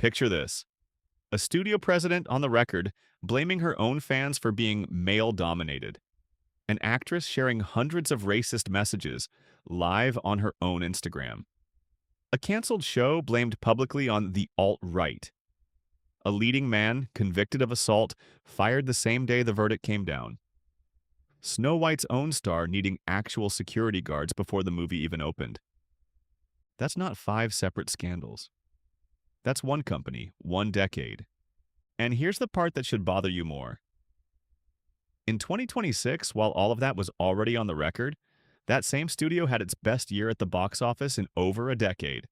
Picture this: a studio president on the record blaming her own fans for being male-dominated, an actress sharing hundreds of racist messages live on her own Instagram, a canceled show blamed publicly on the alt-right, a leading man convicted of assault fired the same day the verdict came down, Snow White's own star needing actual security guards before the movie even opened. That's not five separate scandals. That's one company, one decade. And here's the part that should bother you more. In 2026, while all of that was already on the record, that same studio had its best year at the box office in over a decade.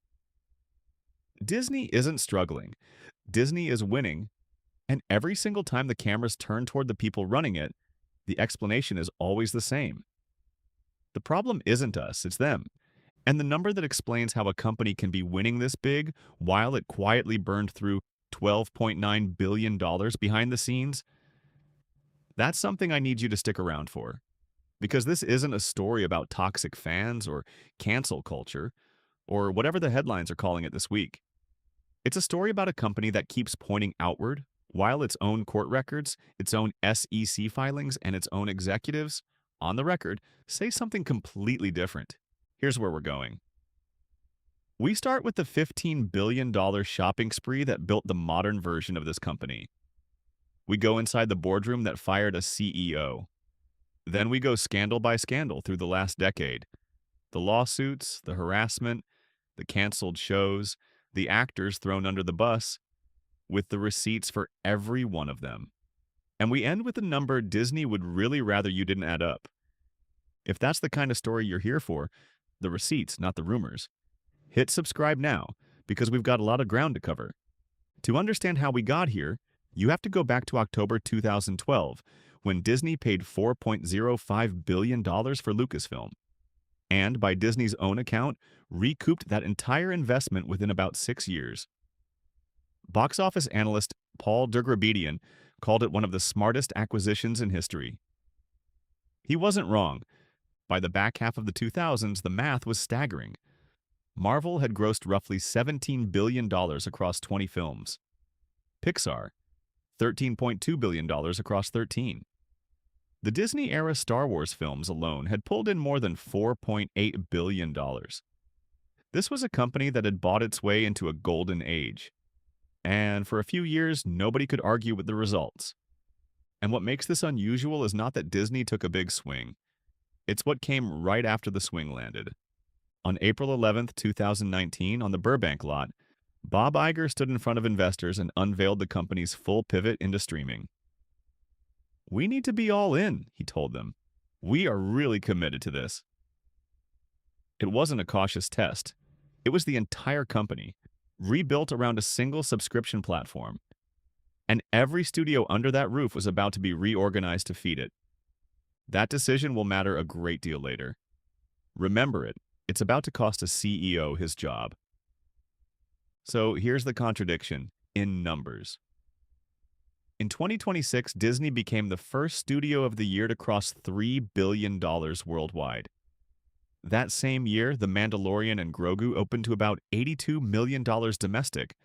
Disney isn't struggling. Disney is winning, and every single time the cameras turn toward the people running it, the explanation is always the same. The problem isn't us, it's them. And the number that explains how a company can be winning this big while it quietly burned through $12.9 billion behind the scenes, that's something I need you to stick around for. Because this isn't a story about toxic fans or cancel culture, or whatever the headlines are calling it this week. It's a story about a company that keeps pointing outward, while its own court records, its own SEC filings, and its own executives, on the record, say something completely different. Here's where we're going. We start with the $15 billion shopping spree that built the modern version of this company. We go inside the boardroom that fired a CEO. Then we go scandal by scandal through the last decade. The lawsuits, the harassment, the canceled shows, the actors thrown under the bus, with the receipts for every one of them. And we end with a number Disney would really rather you didn't add up. If that's the kind of story you're here for, the receipts, not the rumors, hit subscribe now, because we've got a lot of ground to cover. To understand how we got here, you have to go back to October 2012, when Disney paid $4.05 billion for Lucasfilm, and by Disney's own account, recouped that entire investment within about 6 years. Box office analyst Paul Dergrabedian called it one of the smartest acquisitions in history. He wasn't wrong. By the back half of the 2000s, the math was staggering. Marvel had grossed roughly $17 billion across 20 films. Pixar, $13.2 billion across 13. The Disney-era Star Wars films alone had pulled in more than $4.8 billion. This was a company that had bought its way into a golden age. And for a few years, nobody could argue with the results. And what makes this unusual is not that Disney took a big swing. It's what came right after the swing landed. On April 11th, 2019, on the Burbank lot, Bob Iger stood in front of investors and unveiled the company's full pivot into streaming. "We need to be all in," he told them. "We are really committed to this." It wasn't a cautious test. It was the entire company, rebuilt around a single subscription platform. And every studio under that roof was about to be reorganized to feed it. That decision will matter a great deal later. Remember it. It's about to cost a CEO his job. So here's the contradiction, in numbers. In 2026, Disney became the first studio of the year to cross $3 billion worldwide. That same year, The Mandalorian and Grogu opened to about $82 million domestic,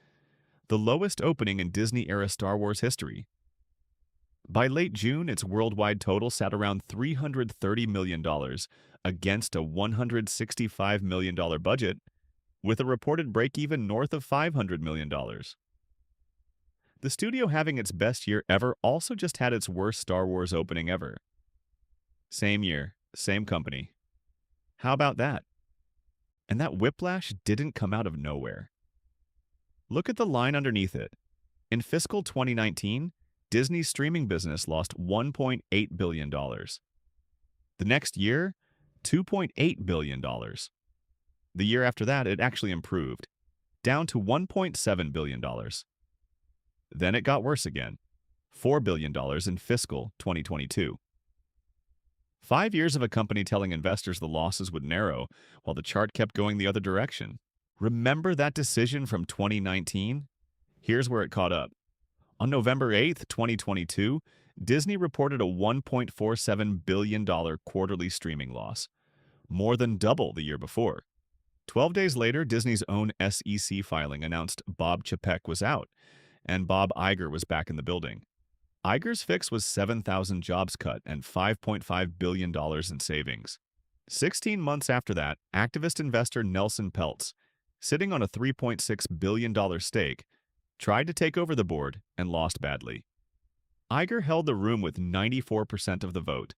the lowest opening in Disney-era Star Wars history. By late June, its worldwide total sat around $330 million against a $165 million budget, with a reported break-even north of $500 million. The studio having its best year ever also just had its worst Star Wars opening ever. Same year, same company. How about that? And that whiplash didn't come out of nowhere. Look at the line underneath it. In fiscal 2019, Disney's streaming business lost $1.8 billion. The next year, $2.8 billion. The year after that, it actually improved, down to $1.7 billion. Then it got worse again, $4 billion in fiscal 2022. 5 years of a company telling investors the losses would narrow while the chart kept going the other direction. Remember that decision from 2019? Here's where it caught up. On November 8th, 2022, Disney reported a $1.47 billion quarterly streaming loss, more than double the year before. 12 days later, Disney's own SEC filing announced Bob Chapek was out, and Bob Iger was back in the building. Iger's fix was 7,000 jobs cut and $5.5 billion in savings. 16 months after that, activist investor Nelson Peltz, sitting on a $3.6 billion stake, tried to take over the board and lost badly. Iger held the room with 94% of the vote.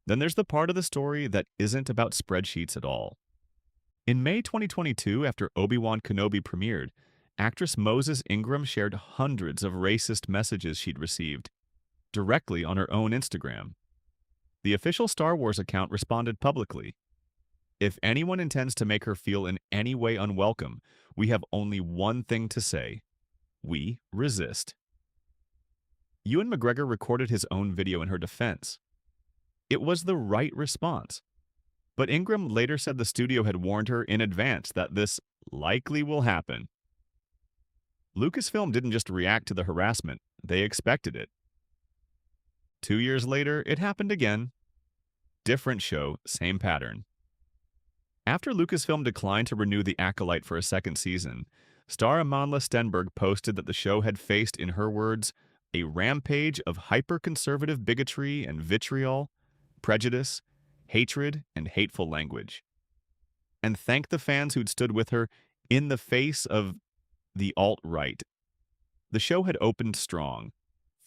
Then there's the part of the story that isn't about spreadsheets at all. In May 2022, after Obi-Wan Kenobi premiered, actress Moses Ingram shared hundreds of racist messages she'd received directly on her own Instagram. The official Star Wars account responded publicly. If anyone intends to make her feel in any way unwelcome, we have only one thing to say. We resist. Ewan McGregor recorded his own video in her defense. It was the right response. But Ingram later said the studio had warned her in advance that this likely will happen. Lucasfilm didn't just react to the harassment, they expected it. 2 years later, it happened again. Different show, same pattern. After Lucasfilm declined to renew The Acolyte for a second season, star Amandla Stenberg posted that the show had faced, in her words, a rampage of hyper-conservative bigotry and vitriol, prejudice, hatred, and hateful language, and thanked the fans who'd stood with her in the face of the alt-right. The show had opened strong,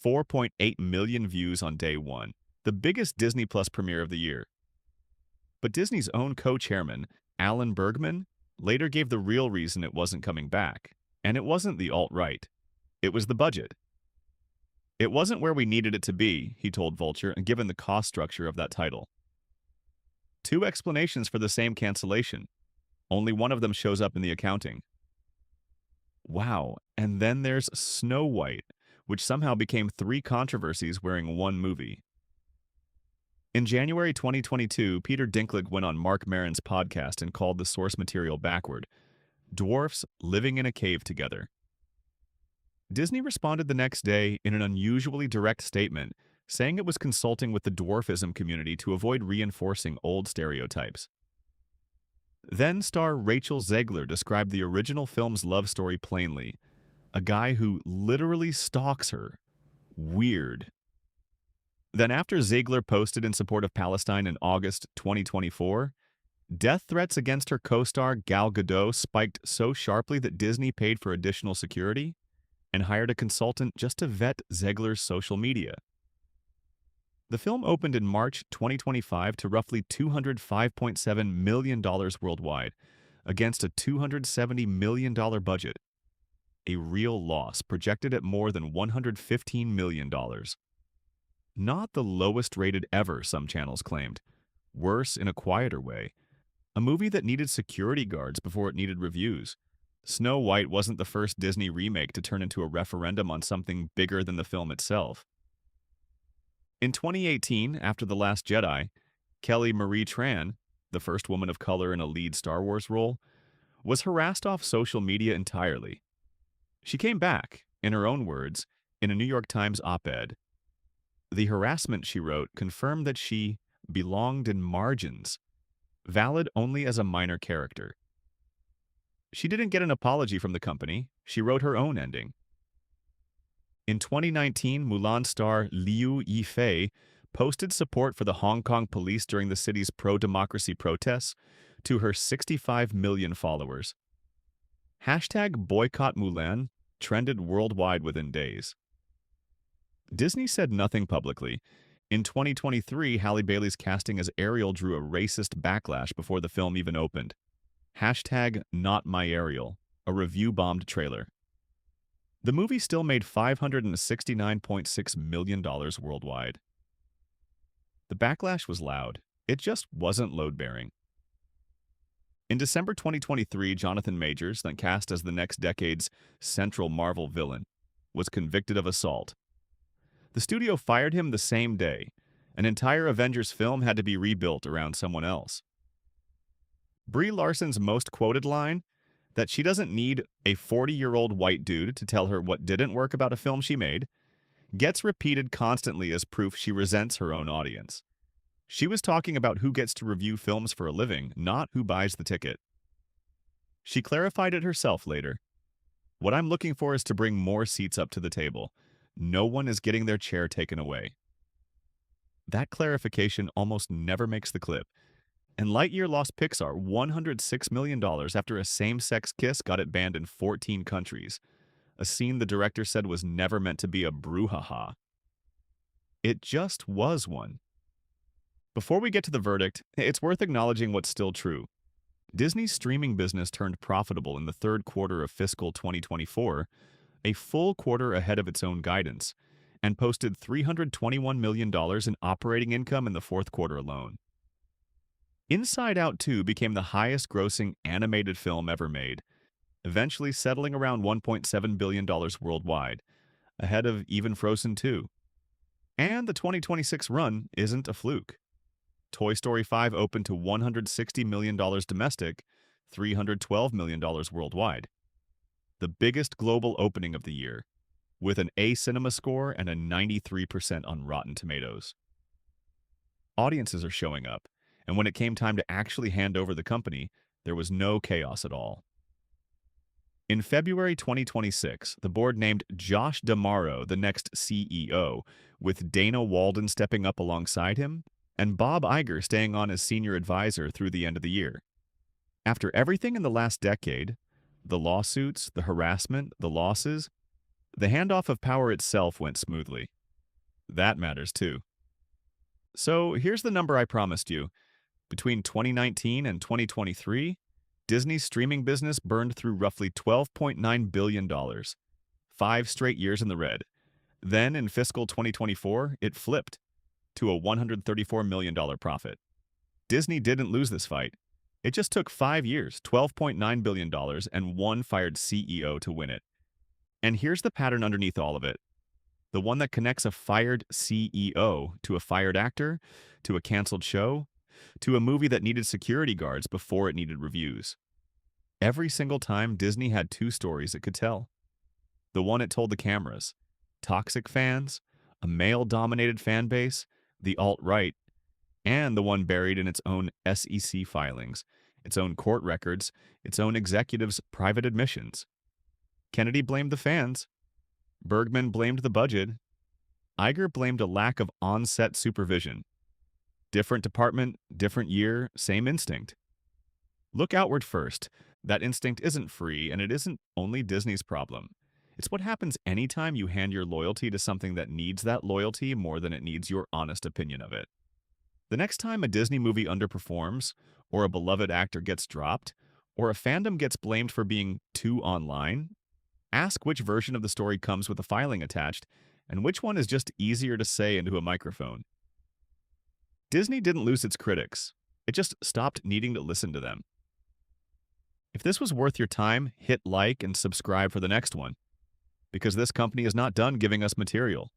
4.8 million views on day one, the biggest Disney Plus premiere of the year. But Disney's own co-chairman, Alan Bergman, later gave the real reason it wasn't coming back, and it wasn't the alt-right. It was the budget. It wasn't where we needed it to be, he told Vulture, given the cost structure of that title. 2 explanations for the same cancellation. Only one of them shows up in the accounting. Wow, and then there's Snow White, which somehow became 3 controversies wearing one movie. In January 2022, Peter Dinklage went on Marc Maron's podcast and called the source material backward. Dwarfs living in a cave together. Disney responded the next day in an unusually direct statement, saying it was consulting with the dwarfism community to avoid reinforcing old stereotypes. Then star Rachel Zegler described the original film's love story plainly. A guy who literally stalks her. Weird. Then after Zegler posted in support of Palestine in August 2024, death threats against her co-star Gal Gadot spiked so sharply that Disney paid for additional security and hired a consultant just to vet Zegler's social media. The film opened in March 2025 to roughly $205.7 million worldwide, against a $270 million budget. A real loss projected at more than $115 million. Not the lowest rated ever, some channels claimed. Worse in a quieter way. A movie that needed security guards before it needed reviews. Snow White wasn't the first Disney remake to turn into a referendum on something bigger than the film itself. In 2018, after The Last Jedi, Kelly Marie Tran, the first woman of color in a lead Star Wars role, was harassed off social media entirely. She came back, in her own words, in a New York Times op-ed. The harassment, she wrote, confirmed that she belonged in margins, valid only as a minor character. She didn't get an apology from the company. She wrote her own ending. In 2019, Mulan star Liu Yifei posted support for the Hong Kong police during the city's pro-democracy protests to her 65 million followers. Hashtag Boycott Mulan trended worldwide within days. Disney said nothing publicly. In 2023, Halle Bailey's casting as Ariel drew a racist backlash before the film even opened. Hashtag Not My Ariel, a review-bombed trailer. The movie still made $569.6 million worldwide. The backlash was loud. It just wasn't load-bearing. In December 2023, Jonathan Majors, then cast as the next decade's central Marvel villain, was convicted of assault. The studio fired him the same day. An entire Avengers film had to be rebuilt around someone else. Brie Larson's most quoted line, that she doesn't need a 40-year-old white dude to tell her what didn't work about a film she made, gets repeated constantly as proof she resents her own audience. She was talking about who gets to review films for a living, not who buys the ticket. She clarified it herself later. What I'm looking for is to bring more seats up to the table. No one is getting their chair taken away. That clarification almost never makes the clip. And Lightyear lost Pixar $106 million dollars after a same-sex kiss got it banned in 14 countries, a scene the director said was never meant to be a brouhaha. It just was one. Before we get to the verdict, it's worth acknowledging what's still true. Disney's streaming business turned profitable in the third quarter of fiscal 2024, a full quarter ahead of its own guidance, and posted $321 million dollars in operating income in the fourth quarter alone. Inside Out 2 became the highest-grossing animated film ever made, eventually settling around $1.7 billion dollars worldwide, ahead of even Frozen 2. And the 2026 run isn't a fluke. Toy Story 5 opened to $160 million dollars domestic, $312 million dollars worldwide. The biggest global opening of the year, with an A Cinema score and a 93% on Rotten Tomatoes. Audiences are showing up, and when it came time to actually hand over the company, there was no chaos at all. In February 2026, the board named Josh D'Amaro the next CEO, with Dana Walden stepping up alongside him and Bob Iger staying on as senior advisor through the end of the year. After everything in the last decade, the lawsuits, the harassment, the losses, the handoff of power itself went smoothly. That matters too. So here's the number I promised you. Between 2019 and 2023, Disney's streaming business burned through roughly $12.9 billion, 5 straight years in the red. Then, in fiscal 2024, it flipped to a $134 million profit. Disney didn't lose this fight. It just took 5 years, $12.9 billion, and one fired CEO to win it. And here's the pattern underneath all of it. The one that connects a fired CEO to a fired actor, to a canceled show, to a movie that needed security guards before it needed reviews. Every single time, Disney had 2 stories it could tell. The one it told the cameras: toxic fans, a male-dominated fan base, the alt-right, and the one buried in its own SEC filings, its own court records, its own executives' private admissions. Kennedy blamed the fans. Bergman blamed the budget. Iger blamed a lack of on-set supervision. Different department, different year, same instinct. Look outward first. That instinct isn't free, and it isn't only Disney's problem. It's what happens anytime you hand your loyalty to something that needs that loyalty more than it needs your honest opinion of it. The next time a Disney movie underperforms, or a beloved actor gets dropped, or a fandom gets blamed for being too online, ask which version of the story comes with a filing attached, and which one is just easier to say into a microphone. Disney didn't lose its critics. It just stopped needing to listen to them. If this was worth your time, hit like and subscribe for the next one, because this company is not done giving us material.